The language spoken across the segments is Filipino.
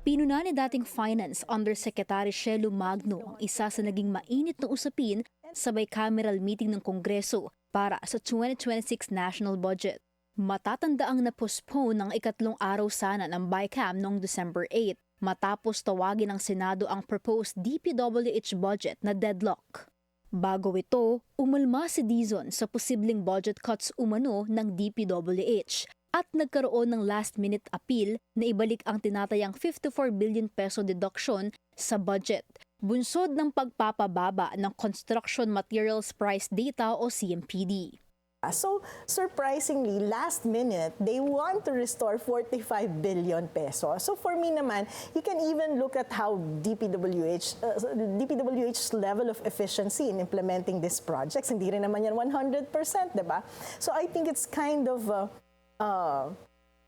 Pinuna ni dating Finance Undersecretary Shelo Magno ang isa sa naging mainit na usapin sa bicameral meeting ng Kongreso para sa 2026 national budget. Matatandaang na-postpone ng ikatlong araw sana ng BICAM noong December 8 matapos tawagin ng Senado ang proposed DPWH budget na deadlock. Bago ito, umalma si Dizon sa posibleng budget cuts umano ng DPWH at nagkaroon ng last-minute appeal na ibalik ang tinatayang 54 billion peso deduction sa budget, bunsod ng pagpapababa ng Construction Materials Price Data o CMPD. So, surprisingly, last minute, they want to restore 45 billion pesos. So, for me naman, you can even look at how DPWH's level of efficiency in implementing these projects. Hindi rin naman yan 100%, diba? So, I think it's kind of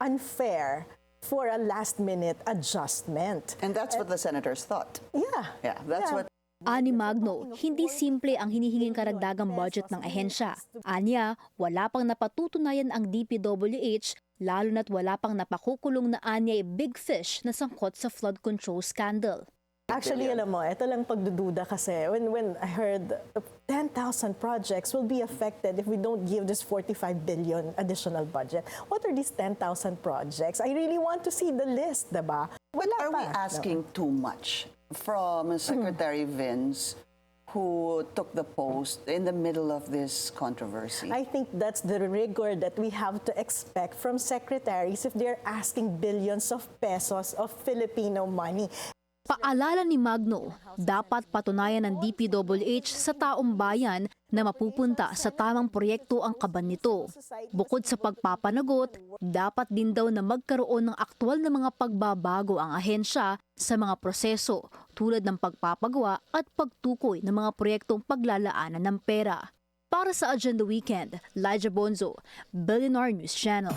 unfair for a last-minute adjustment. And that's what the senators thought. Yeah. That's what. Ani Magno, hindi simple ang hinihinging karagdagang budget ng ahensya. Anya, wala pang napatutunayan ang DPWH, lalo na't wala pang napakukulong na anya big fish na sangkot sa flood control scandal. Actually, alam mo, ito lang pagdududa kasi when I heard 10,000 projects will be affected if we don't give this 45 billion additional budget. What are these 10,000 projects? I really want to see the list, diba? But are we asking too much from Secretary Vince, who took the post in the middle of this controversy? I think that's the rigor that we have to expect from secretaries if they're asking billions of pesos of Filipino money. Paalala ni Magno, dapat patunayan ng DPWH sa taong bayan na mapupunta sa tamang proyekto ang kaban nito. Bukod sa pagpapanagot, dapat din daw na magkaroon ng aktwal na mga pagbabago ang ahensya sa mga proseso tulad ng pagpapagawa at pagtukoy ng mga proyektong paglalaanan ng pera. Para sa Agenda Weekend, Lyja Bonzo, Billionaire News Channel.